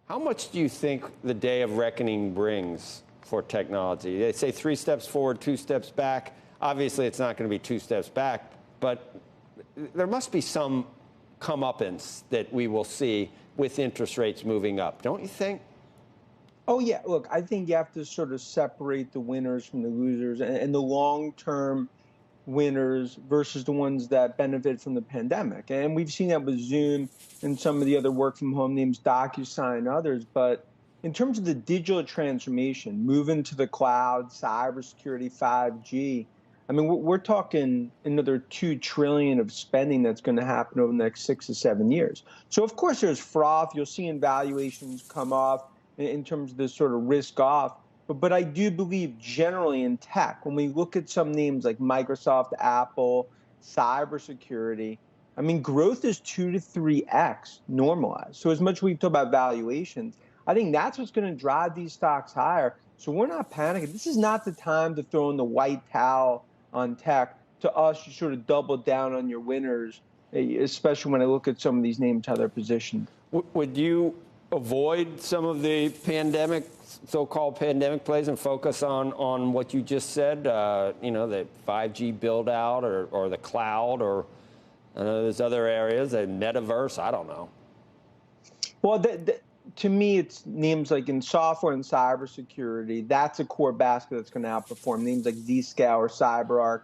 How much do you think the day of reckoning brings for technology? They say 3 steps forward, 2 steps back. Obviously, it's not going to be 2 steps back, but there must be some comeuppance that we will see with interest rates moving up, don't you think? Oh, yeah. Look, I think you have to sort of separate the winners from the losers, and the long-term winners versus the ones that benefit from the pandemic. And we've seen that with Zoom and some of the other work-from-home names, DocuSign and others. But in terms of the digital transformation, moving to the cloud, cybersecurity, 5G, I mean, we're talking another $2 trillion of spending that's going to happen over the next 6 to 7 years. So, of course, there's froth. You'll see valuations come off in terms of this sort of risk off. But I do believe generally in tech, when we look at some names like Microsoft, Apple, cybersecurity, I mean, growth is 2 to 3x normalized. So as much as we've talked about valuations, I think that's what's going to drive these stocks higher. So we're not panicking. This is not the time to throw in the white towel on tech. To us, you sort of double down on your winners, especially when I look at some of these names, how they're positioned. Would you avoid some of the so-called pandemic plays and focus on what you just said, the 5G build out or the cloud, or there's other areas, a metaverse, I don't know. Well, to me, it's names like in software and cybersecurity. That's a core basket that's going to outperform. Names like Zscaler or CyberArk,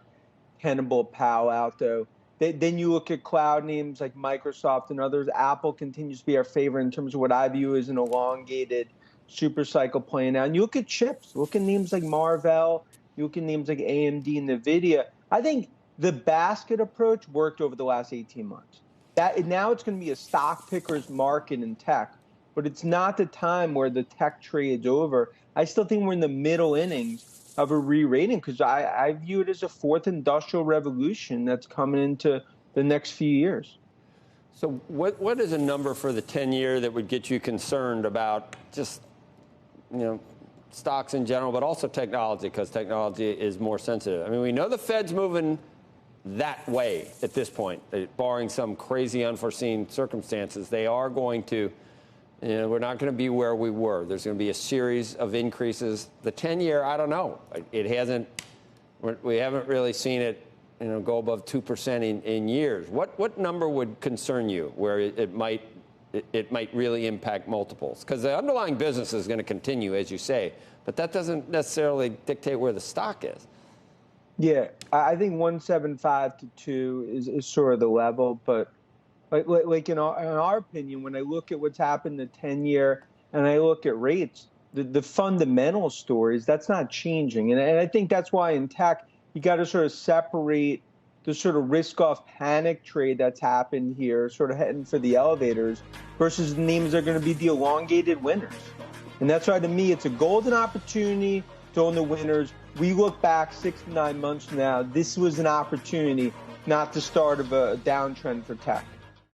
Tenable, Palo Alto. Then you look at cloud names like Microsoft and others. Apple continues to be our favorite in terms of what I view as an elongated super cycle playing out. And you look at chips, look at names like Marvell, you look at names like AMD and NVIDIA. I think the basket approach worked over the last 18 months. Now it's going to be a stock picker's market in tech, but it's not the time where the tech trade's over. I still think we're in the middle innings of a re-rating, because I view it as a fourth industrial revolution that's coming into the next few years. So what is a number for the 10-year that would get you concerned about just, stocks in general, but also technology, because technology is more sensitive? I mean, we know the Fed's moving that way at this point, barring some crazy unforeseen circumstances. They are going to, we're not going to be where we were. There's going to be a series of increases. The 10-year, I don't know. We haven't really seen it, go above 2% in years. What number would concern you where it might really impact multiples? Because the underlying business is going to continue, as you say, but that doesn't necessarily dictate where the stock is. Yeah, I think 175 to 2 is sort of the level, but like in our opinion, when I look at what's happened in the 10-year and I look at rates, the fundamental stories, that's not changing. And I think that's why in tech, you got to sort of separate the sort of risk-off panic trade that's happened here, sort of heading for the elevators, versus the names that are going to be the elongated winners. And that's why, to me, it's a golden opportunity to own the winners. We look back 6 to 9 months from now, this was an opportunity, not the start of a downtrend for tech.